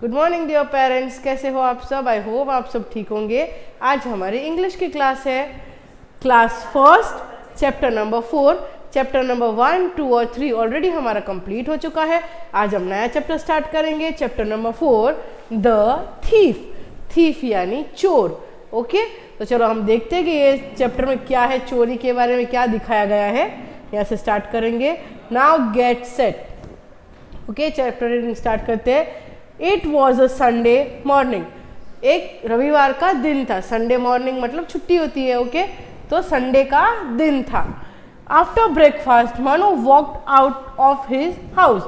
Good morning dear parents, कैसे हो आप सब? आई होप आप सब ठीक होंगे। आज हमारी इंग्लिश की क्लास है, class first, chapter number 4। Chapter number 1, 2 और 3 ऑलरेडी हमारा कंप्लीट हो चुका है। आज हम नया चैप्टर स्टार्ट करेंगे, chapter number 4, the thief. Thief यानी चोर। ओके, तो चलो हम देखते हैं कि ये चैप्टर में क्या है, चोरी के बारे में क्या दिखाया गया है। यहाँ से स्टार्ट करेंगे। Now get set. Okay, chapter reading start करते हैं। It was a Sunday morning. एक रविवार का दिन था। संडे मॉर्निंग मतलब छुट्टी होती है। ओके, तो संडे का दिन था। After breakfast Manu walked out of his house.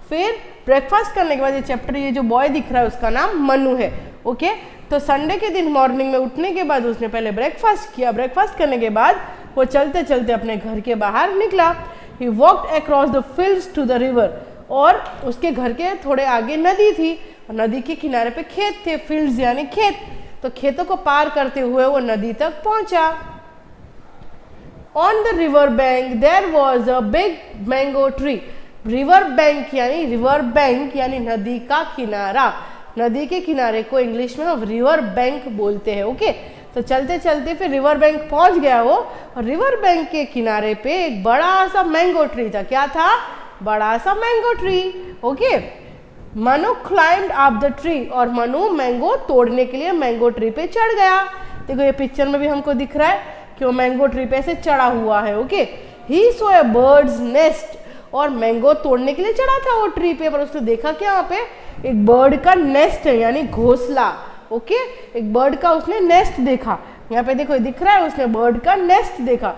फिर ब्रेकफास्ट करने के बाद, ये चैप्टर, ये जो बॉय दिख रहा है उसका नाम मनु है। ओके, तो संडे के दिन मॉर्निंग में उठने के बाद उसने पहले ब्रेकफास्ट किया। ब्रेकफास्ट करने के बाद वो चलते चलते अपने घर के बाहर निकला। He walked across the fields to the river. और उसके घर के थोड़े आगे नदी थी और नदी के किनारे पे खेत थे। फील्ड्स यानी खेत। तो खेतों को पार करते हुए वो नदी तक पहुंचा। On the river bank there was a big mango tree. River bank यानी नदी का किनारा। नदी के किनारे को इंग्लिश में हम रिवर बैंक बोलते हैं। ओके, तो चलते चलते फिर रिवर बैंक पहुंच गया वो, और रिवर बैंक के किनारे पे एक बड़ा सा मैंगो ट्री था। क्या था? बड़ा सा mango tree. Okay, Manu climbed up the tree. और मनु मैंगो तोड़ने के लिए मैंगो ट्री पे चढ़ गया। देखो ये पिक्चर में भी हमको दिख रहा है कि वो मैंगो ट्री पे से चढ़ा हुआ है। Okay, he saw a bird's nest. और मैंगो तोड़ने के लिए चढ़ा था वो ट्री पे, पर उसने देखा क्या वहाँ पे एक बर्ड का नेस्ट है, यानी घोंसला। ओके, एक बर्ड का उसने नेस्ट देखा। यहाँ पे देखो दिख रहा है, उसने बर्ड का नेस्ट देखा।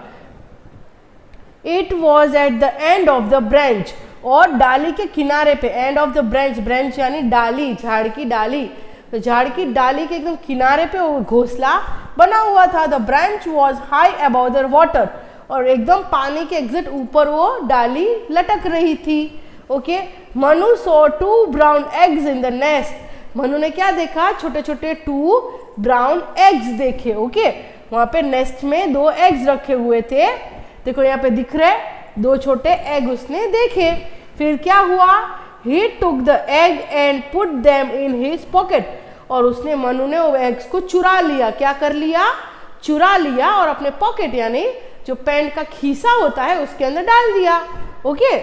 It was at the end of the branch. और डाली के किनारे पे, end of the branch, branch यानी डाली, झाड़ की डाली। तो झाड़ की डाली के एकदम किनारे पे वो घोंसला बना हुआ था। The branch was high about the water. और एकदम पानी के एग्जैक्ट ऊपर वो डाली लटक रही थी। Okay, Manu saw 2 brown eggs in the nest. Manu ने क्या देखा? छोटे छोटे 2 ब्राउन एग्स देखे। ओके, वहां पे नेस्ट में 2 एग्स रखे हुए थे। देखो यहाँ पे दिख रहे 2 छोटे एग उसने देखे। फिर क्या हुआ? He took the egg and put them in his pocket. और उसने, मनु ने वो एग्स को चुरा लिया। क्या कर लिया? चुरा लिया, और अपने पॉकेट यानी जो पैंट का खीसा होता है उसके अंदर डाल दिया। Okay,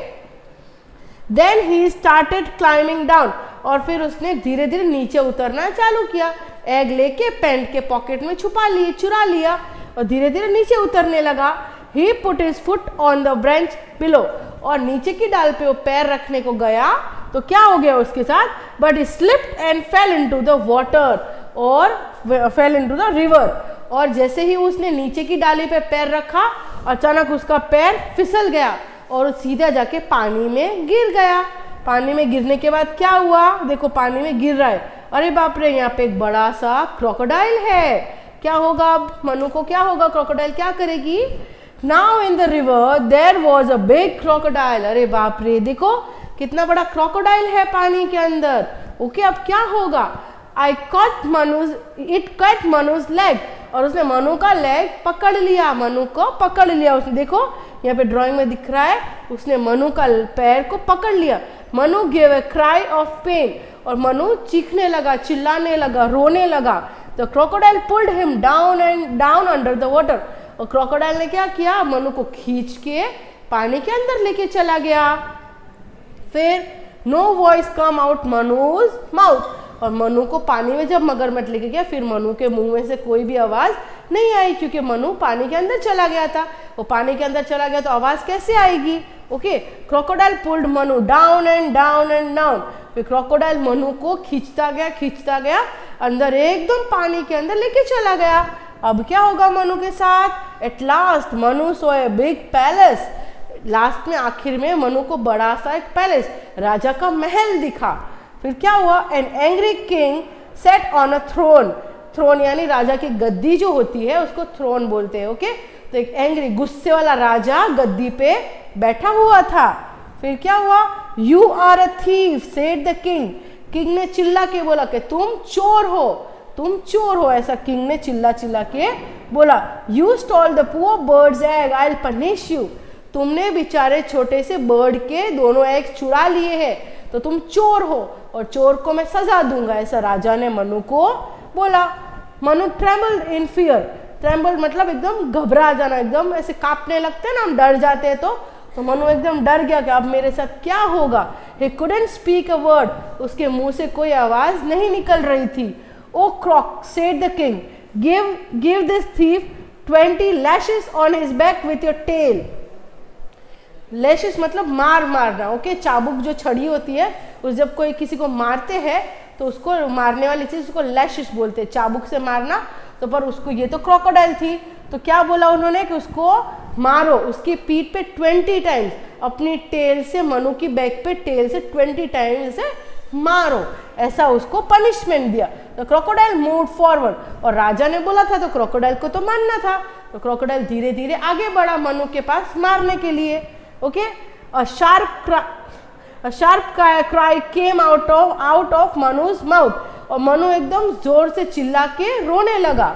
then he started climbing down. और फिर उसने धीरे धीरे नीचे उतरना चालू किया। एग लेके पैंट के पॉकेट में छुपा लिए, चुरा लिया, और धीरे धीरे नीचे उतरने लगा। He put his foot on the branch below। और नीचे की डाल पे वो पैर रखने को गया तो क्या हो गया उसके साथ? But he slipped and fell into the water। और fell into the river। और जैसे ही उसने नीचे की डाली पे पैर रखा, अचानक उसका पैर फिसल गया और सीधा जाके पानी में गिर गया। पानी में गिरने के बाद क्या हुआ? देखो पानी में गिर रहा है। अरे बाप रे, यहाँ पे एक बड़ा सा क्रोकोडाइल है। क्या होगा अब? मनु को क्या होगा? क्रोकोडाइल क्या करेगी? Now in the river there was a big crocodile। अरे बाप रे, देखो कितना बड़ा क्रोकोडाइल है पानी के अंदर। ओके, अब क्या होगा? It cut Manu's leg। और उसने मनु का लेग पकड़ लिया, मनु को पकड़ लिया उसने। देखो यहाँ पे ड्राइंग में दिख रहा है, उसने मनु का पैर को पकड़ लिया। Manu gave a cry of pain। और मनु चीखने लगा, चिल्लाने लगा, रोने लगा। The crocodile pulled him down under the water। और क्रोकोडाइल ने क्या किया? मनु को खींच के पानी के अंदर लेके चला गया। फिर नो वॉइस कम आउट मनुज माउथ। और मनु को पानी में जब मगरमच्छ लेके गया, फिर मनु के मुंह में से कोई भी आवाज नहीं आई, क्योंकि मनु पानी के अंदर चला गया था। वो पानी के अंदर चला गया तो आवाज कैसे आएगी? Okay, crocodile pulled Manu down and down and down. फिर क्रोकोडाइल मनु को खींचता गया अंदर, एकदम पानी के अंदर लेके चला गया। अब क्या होगा मनु के साथ? At last Manu saw a big palace. Last में, आखिर में मनु को बड़ा सा एक पैलेस, राजा का महल दिखा। फिर क्या हुआ? An angry king sat on a throne. Throne यानी राजा की गद्दी जो होती है उसको थ्रोन बोलते हैं। ओके, तो एक एंग्री, गुस्से वाला राजा गद्दी पे बैठा हुआ था। फिर क्या हुआ? You are a thief said the king. King ने चिल्ला के बोला कि तुम चोर हो, तुम चोर हो। ऐसा किंग ने चिल्ला चिल्ला के बोला। You stall the poor birds egg, I will punish you. तुमने बेचारे छोटे से बर्ड के दोनों एग चुरा लिए हैं, तो तुम चोर हो, और चोर को मैं सजा दूंगा, ऐसा राजा ने मनु को बोला। मनु ट्रेम्बल्ड इन फियर, ट्रेम्बल्ड मतलब एकदम घबरा जाना, एकदम ऐसे कांपने लगते हैं ना, हम डर जाते हैं तो मनु एकदम डर गया कि अब मेरे साथ क्या होगा। He couldn't speak a word, उसके मुंह से कोई आवाज नहीं निकल रही थी। ओ क्रॉक, said the king, give this thief 20 lashes on his back with your tail। Lashes मतलब मारना, ओके। चाबुक जो छड़ी होती है, उस जब कोई किसी को मारते हैं तो उसको मारने वाली चीज उसको लैशेस बोलते हैं, चाबुक से मारना। तो पर उसको, ये तो क्रोकोडाइल थी, तो क्या बोला उन्होंने कि उसको मारो, उसकी पीठ पे 20 टाइम्स, अपनी टेल से, मनु की बैक पे टेल से 20 टाइम्स से मारो, ऐसा उसको पनिशमेंट दिया। तो क्रोकोडाइल मूव फॉरवर्ड, और राजा ने बोला था तो क्रोकोडाइल को तो मानना था, तो क्रोकोडाइल धीरे धीरे आगे बढ़ा मनु के पास मारने के लिए, okay. A sharp cry came out of Manu's mouth, और मनु एकदम जोर से चिल्ला के रोने लगा।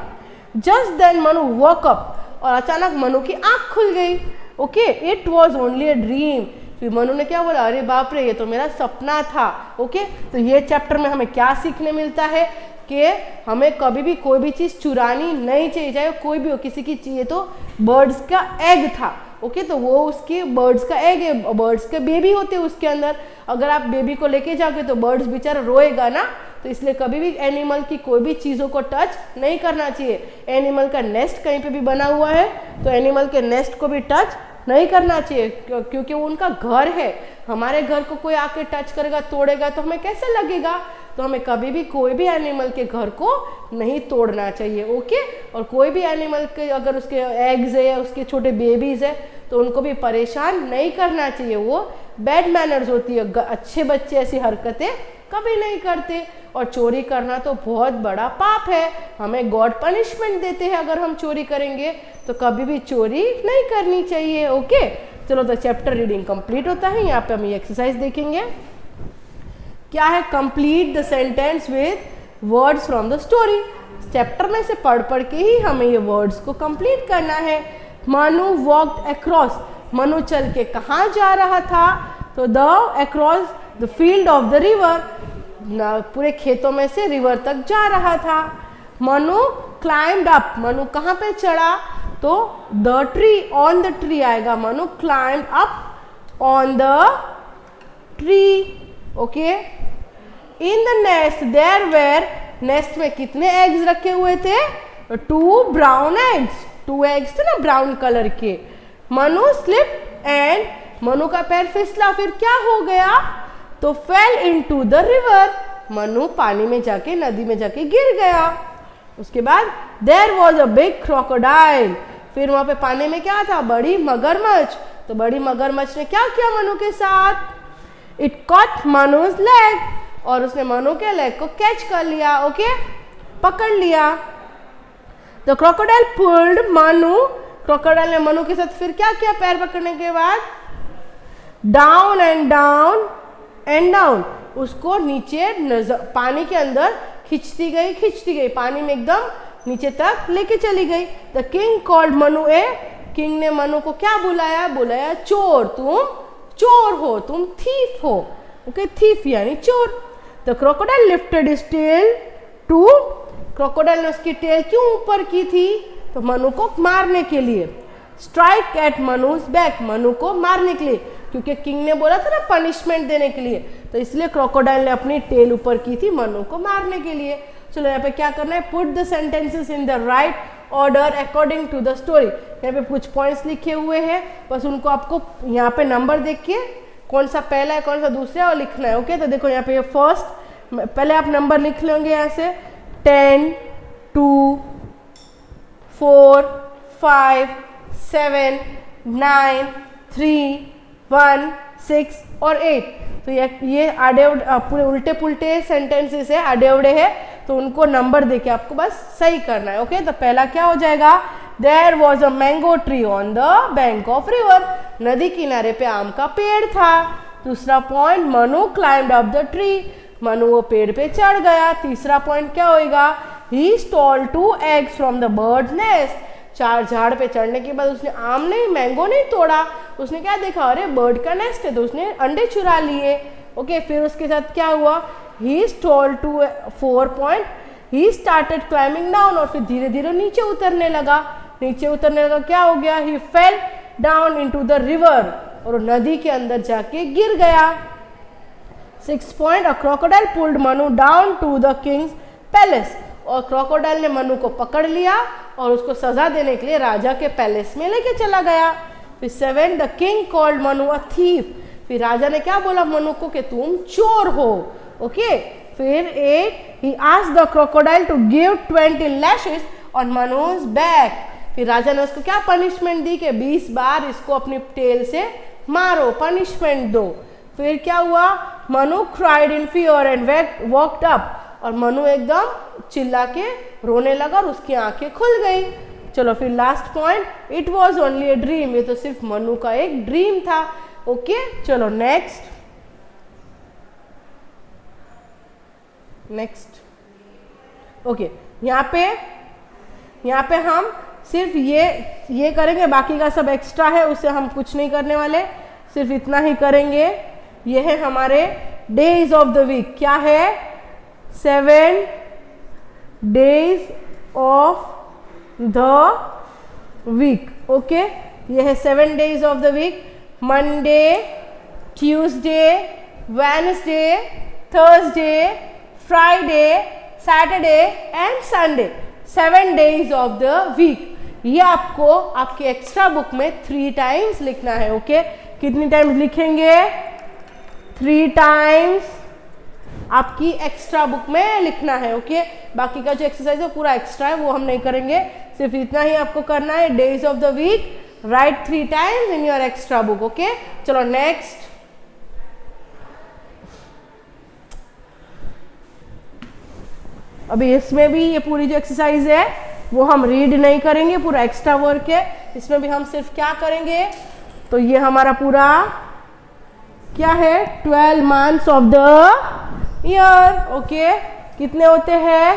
Just then Manu woke up, और अचानक मनु की आंख खुल गई, okay. It was only a dream। फिर मनु ने क्या बोला, अरे बाप रे, ये तो मेरा सपना था, ओके। तो ये चैप्टर में हमें क्या सीखने मिलता है कि हमें कभी भी कोई भी चीज़ चुरानी नहीं चाहिए, चाहे कोई भी हो, किसी की चाहिए। तो बर्ड्स का एग था, ओके, तो वो उसके बर्ड्स का एग है, बर्ड्स के बेबी होते हैं उसके अंदर। अगर आप बेबी को लेके जाओगे तो बर्ड्स बेचारा रोएगा ना, तो इसलिए कभी भी एनिमल की कोई भी चीज़ों को टच नहीं करना चाहिए। एनिमल का नेस्ट कहीं पे भी बना हुआ है तो एनिमल के नेस्ट को भी टच नहीं करना चाहिए, क्योंकि वो उनका घर है। हमारे घर को कोई आके टच करेगा, तोड़ेगा तो हमें कैसे लगेगा। तो हमें कभी भी कोई भी एनिमल के घर को नहीं तोड़ना चाहिए, ओके। और कोई भी एनिमल के अगर उसके एग्स है या उसके छोटे बेबीज है तो उनको भी परेशान नहीं करना चाहिए, वो बैड मैनर्स होती है। अच्छे बच्चे ऐसी हरकतें कभी नहीं करते। और चोरी करना तो बहुत बड़ा पाप है, हमें गॉड पनिशमेंट देते हैं अगर हम चोरी करेंगे, तो कभी भी चोरी नहीं करनी चाहिए, ओके। चलो, तो चैप्टर रीडिंग कंप्लीट होता है। यहाँ पे हम ये एक्सरसाइज देखेंगे, क्या है, complete the sentence with words from the story. Chapter में से पढ़ के ही हमें ये वर्ड्स को कंप्लीट करना है। मनु वॉकड अक्रॉस, मनु चल के कहाँ जा रहा था, तो the across the field of the river, पूरे खेतों में से रिवर तक जा रहा था। मनु क्लाइम्ड अप, मनु कहाँ पे चढ़ा, तो the tree, on the tree आएगा। Manu climbed up on the tree, okay. In the nest there were, nest में कितने एग्स रखे हुए थे, 2 ब्राउन एग्स, 2 एग्स थे ना ब्राउन कलर के। मनु स्लिप एंड, मनु का पैर फिसला, फिर क्या हो गया, तो fail into the river, Manu पानी में जाके, नदी में जाके गिर गया। उसके बाद there was a big crocodile, फिर वहां पे पानी में क्या था, बड़ी मगरमच्छ। तो बड़ी मगरमच्छ ने क्या किया मनु के साथ, इट कॉट मनुज लेग, और उसने मनु के लेग को कैच कर लिया, ओके, पकड़ लिया। The crocodile pulled Manu, crocodile ने मनु के साथ फिर क्या किया, पैर पकड़ने के बाद down and down and down, उसको नीचे पानी के अंदर खींचती गई, पानी में एकदम नीचे तक लेके चली गई। The king called Manu A, king ने मनु को क्या बुलाया चोर, तुम चोर हो, तुम थीफ हो, ओके, थीफ यानी चोर। The crocodile lifted his tail to, crocodile ने उसकी टेल क्यों ऊपर की थी, तो मनु को मारने के लिए। स्ट्राइक एट मनुज बैक, मनु को मारने के लिए, क्योंकि किंग ने बोला था ना पनिशमेंट देने के लिए, तो इसलिए क्रोकोडाइल ने अपनी टेल ऊपर की थी मनु को मारने के लिए। चलो यहाँ पे क्या करना है, put the sentences in the right order according to the story. यहाँ पे कुछ पॉइंट्स लिखे हुए हैं, बस उनको आपको यहाँ पे नंबर देख के कौन सा पहला है कौन सा दूसरा है और लिखना है, ओके। तो देखो यहाँ पे ये फर्स्ट, पहले आप नंबर लिख लेंगे यहाँ से 10, 2, 4, 5, 7, 9, 3, 1, 6 और 8। तो ये आड़े पूरे उल्टे पुल्टे सेंटेंसेस है, आड़े उड़े है, तो उनको नंबर देके आपको बस सही करना है, ओके। तो पहला क्या हो जाएगा, there was a mango tree on the bank of river, नदी किनारे पे आम का पेड़ था। दूसरा point, Manu climbed up the tree, Manu वो पेड़ पे चढ़ गया। तीसरा पॉइंट क्या होएगा, he stole 2 eggs from the bird's nest, 4 झाड़ पे चढ़ने के बाद उसने आम नहीं, मैंगो नहीं तोड़ा, उसने क्या देखा, अरे बर्ड का नेस्ट है, तो उसने अंडे चुरा लिए, ओके। फिर उसके साथ क्या हुआ, he is told to 4 point, he started climbing down, और फिर धीरे धीरे नीचे उतरने लगा। नीचे उतरने लगा, क्या हो गया? He fell down into the river, और नदी के अंदर जाके गिर गया। 6 point, a crocodile pulled Manu down to the king's palace, और क्रोकोडाइल ने मनु को पकड़ लिया और उसको सजा देने के लिए राजा के पैलेस में लेके चला गया। फिर 7, the king called Manu a thief, फिर राजा ने क्या बोला मनु को कि तुम चोर हो। ओके। फिर 8, he asked the crocodile to give 20 lashes on Manuj back, फिर राजा ने उसको क्या पनिशमेंट दी कि 20 बार इसको अपनी टेल से मारो, पनिशमेंट दो। फिर क्या हुआ? Manu cried in fear and walked up, और मनु एकदम चिल्ला के रोने लगा और उसकी आंखें खुल गई। चलो फिर last point, it was only a dream, ये तो सिर्फ मनु का एक ड्रीम था। ओके चलो नेक्स्ट। ओके, यहाँ पे हम सिर्फ ये करेंगे, बाकी का सब एक्स्ट्रा है, उससे हम कुछ नहीं करने वाले, सिर्फ इतना ही करेंगे। ये है हमारे डेज ऑफ द वीक। क्या है? 7 days of the week. Okay, ये है 7 days of the week. Monday, Tuesday, Wednesday, Thursday, Friday, Saturday and Sunday, 7 days of the week. ये आपको आपके एक्स्ट्रा बुक में 3 टाइम्स लिखना है। ओके, कितनी टाइम्स लिखेंगे? 3 टाइम्स आपकी एक्स्ट्रा बुक में लिखना है। ओके, बाकी का जो एक्सरसाइज है पूरा एक्स्ट्रा है, वो हम नहीं करेंगे, सिर्फ इतना ही आपको करना है। Days of the week write 3 times in your extra book. Okay चलो नेक्स्ट। अभी इसमें भी ये पूरी जो एक्सरसाइज है वो हम रीड नहीं करेंगे, पूरा एक्स्ट्रा वर्क है। इसमें भी हम सिर्फ क्या करेंगे, तो ये हमारा पूरा क्या है? 12 months of the year. Okay, कितने होते हैं?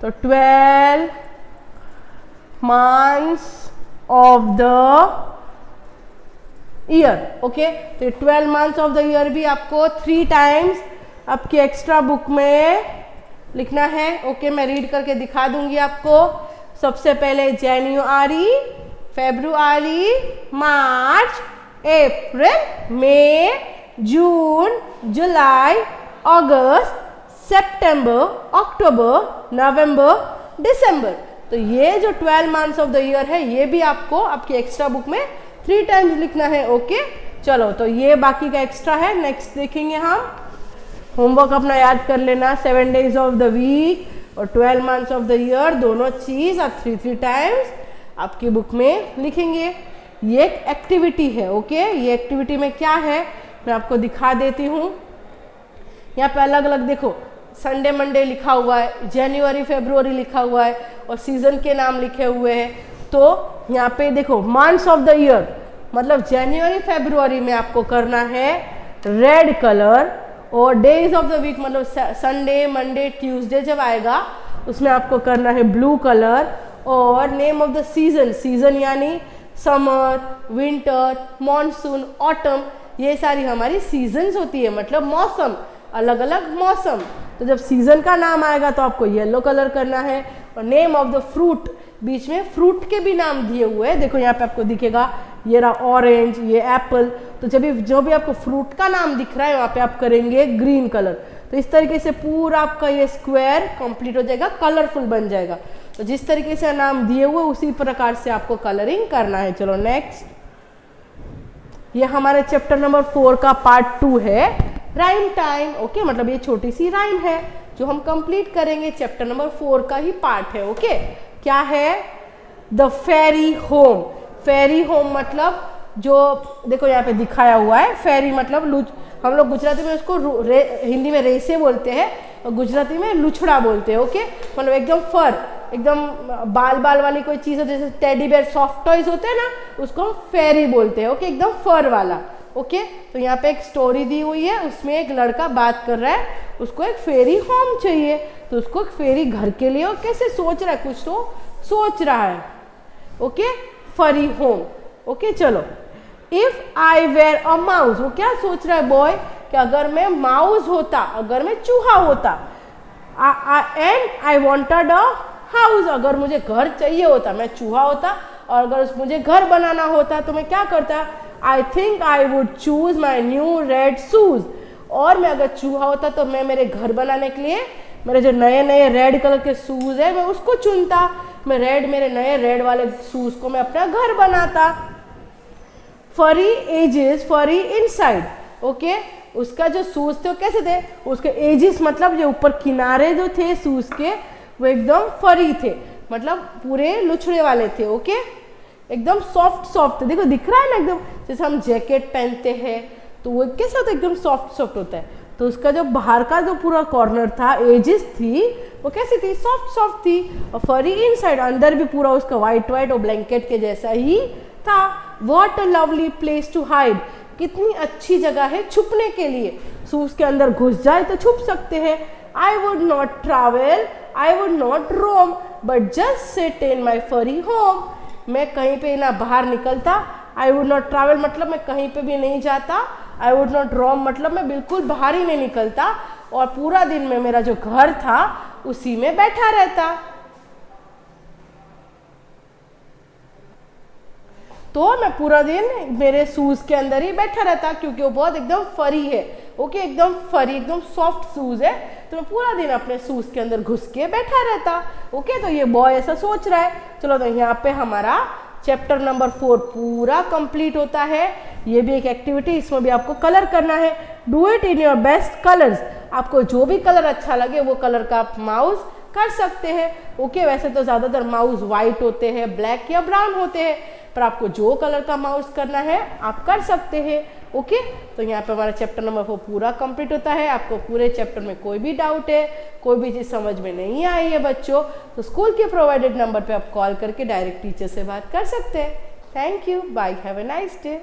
तो 12 months of the year. Okay, तो 12 मंथ्स ऑफ द ईयर भी आपको 3 टाइम्स आपके एक्स्ट्रा बुक में लिखना है। ओके, मैं रीड करके दिखा दूंगी आपको। सबसे पहले जनवरी, फरवरी, मार्च, अप्रैल, मई, जून, जुलाई, अगस्त, सितंबर, अक्टूबर, नवंबर, दिसंबर। तो ये जो 12 मंथ्स ऑफ द ईयर है ये भी आपको आपकी एक्स्ट्रा बुक में 3 टाइम्स लिखना है। ओके चलो, तो ये बाकी का एक्स्ट्रा है। नेक्स्ट देखेंगे हम। होमवर्क अपना याद कर लेना, 7 डेज ऑफ द वीक और 12 मंथ्स ऑफ द ईयर, दोनों चीज आप 3 टाइम्स आपकी बुक में लिखेंगे। ये एक एक्टिविटी है। ओके, ये एक्टिविटी में क्या है मैं आपको दिखा देती हूँ। यहाँ पे अलग अलग देखो, संडे मंडे लिखा हुआ है, जनवरी फरवरी लिखा हुआ है और सीजन के नाम लिखे हुए हैं। तो यहाँ पे देखो मंथ्स ऑफ द ईयर, मतलब जनवरी फरवरी में आपको करना है रेड कलर, और डेज ऑफ द वीक मतलब संडे मंडे ट्यूसडे जब आएगा उसमें आपको करना है ब्लू कलर। और name of the season, season यानी समर, विंटर, मॉनसून, ऑटम, ये सारी हमारी सीजन्स होती है, मतलब मौसम, अलग अलग मौसम। तो जब सीजन का नाम आएगा तो आपको येलो कलर करना है। और नेम ऑफ द फ्रूट, बीच में फ्रूट के भी नाम दिए हुए हैं, देखो यहाँ पे आपको दिखेगा, ये रहा ऑरेंज, ये एप्पल। तो जब जो भी आपको फ्रूट का नाम दिख रहा है वहाँ पे आप करेंगे ग्रीन कलर। तो इस तरीके से पूरा आपका ये स्क्वायर कंप्लीट हो जाएगा, कलरफुल बन जाएगा। तो जिस तरीके से नाम दिए हुए उसी प्रकार से आपको कलरिंग करना है। चलो नेक्स्ट, ये हमारे चैप्टर नंबर 4 का पार्ट 2 है, राइम टाइम। ओके, मतलब ये छोटी सी राइम है जो हम कंप्लीट करेंगे, चैप्टर नंबर 4 का ही पार्ट है। ओके, क्या है? The fairy home. Fairy home मतलब जो देखो यहाँ पे दिखाया हुआ है, फेरी मतलब हम लोग गुजराती में उसको हिंदी में रेसे बोलते हैं और गुजराती में लुछड़ा बोलते हैं। ओके, मतलब एकदम फर, एकदम बाल बाल वाली कोई चीज़ है, जैसे टेडी बेयर सॉफ्ट टॉयज होते हैं ना, उसको हम फेरी बोलते हैं। ओके, एकदम फर वाला। ओके, तो यहाँ पे एक स्टोरी दी हुई है, उसमें एक लड़का बात कर रहा है, उसको एक फेरी होम चाहिए, तो उसको एक फेरी घर के लिए और कैसे सोच रहा है, कुछ तो सोच रहा है। Okay, fairy home. ओके चलो, if I were a mouse, वो क्या सोच रहा है बॉय कि अगर मैं माउस होता, अगर मैं चूहा होता, and I wanted a house, अगर मुझे घर चाहिए होता, मैं चूहा होता और अगर मुझे घर बनाना होता तो मैं क्या करता, I think I would choose my new red shoes, और मैं अगर चूहा होता तो मैं मेरे घर बनाने के लिए मेरे जो नए नए रेड कलर के शूज है मैं उसको चुनता, मैं मेरे नए रेड वाले शूज को मैं अपना घर बनाता। फरी एजेस, फरी इनसाइड, ओके, उसका जो शूज थे वो कैसे थे, उसके एजेस मतलब जो ऊपर किनारे जो थे शूज के वो एकदम फरी थे, मतलब पूरे लुछड़े वाले थे, ओके, एकदम सॉफ्ट सॉफ्ट थे। देखो दिख रहा है ना, एकदम जैसे हम जैकेट पहनते हैं तो वो कैसा होता है, एकदम सॉफ्ट सॉफ्ट होता है। तो उसका जो बाहर का जो पूरा कॉर्नर था, एजेस थी, वो कैसी थी, सॉफ्ट सॉफ्ट थी, और फरी इनसाइड, अंदर भी पूरा उसका वाइट वाइट और ब्लैंकेट के जैसा ही था। What a lovely place to hide, कितनी अच्छी जगह है छुपने के लिए, शूज के अंदर घुस जाए तो छुप सकते हैं। I would not travel, I would not roam, but just sit in my furry home, मैं कहीं पे ना बाहर निकलता, आई वुड नॉट ट्रैवल मतलब मैं कहीं पे भी नहीं जाता, आई वुड नॉट रोम मतलब मैं बिल्कुल बाहर ही नहीं निकलता, और पूरा दिन में मेरा जो घर था उसी में बैठा रहता। तो मैं पूरा दिन मेरे शूज के अंदर ही बैठा रहता क्योंकि वो बहुत एकदम फरी है, ओके, एकदम फरी, एकदम सॉफ्ट शूज है, तो मैं पूरा दिन अपने शूज के अंदर घुस के बैठा रहता, ओके। तो ये बॉय ऐसा सोच रहा है। चलो तो यहाँ पे हमारा चैप्टर नंबर 4 पूरा कंप्लीट होता है। ये भी एक एक्टिविटी, इसमें भी आपको कलर करना है। Do it in your best colours, आपको जो भी कलर अच्छा लगे वो कलर का आप माउस कर सकते हैं, ओके। वैसे तो ज़्यादातर माउस वाइट होते हैं, ब्लैक या ब्राउन होते हैं, पर आपको जो कलर का माउस करना है आप कर सकते हैं, ओके। तो यहाँ पे हमारा चैप्टर नंबर 4 पूरा कंप्लीट होता है। आपको पूरे चैप्टर में कोई भी डाउट है, कोई भी चीज़ समझ में नहीं आई है बच्चों, तो स्कूल के प्रोवाइडेड नंबर पे आप कॉल करके डायरेक्ट टीचर से बात कर सकते हैं। Thank you, bye, have a nice day.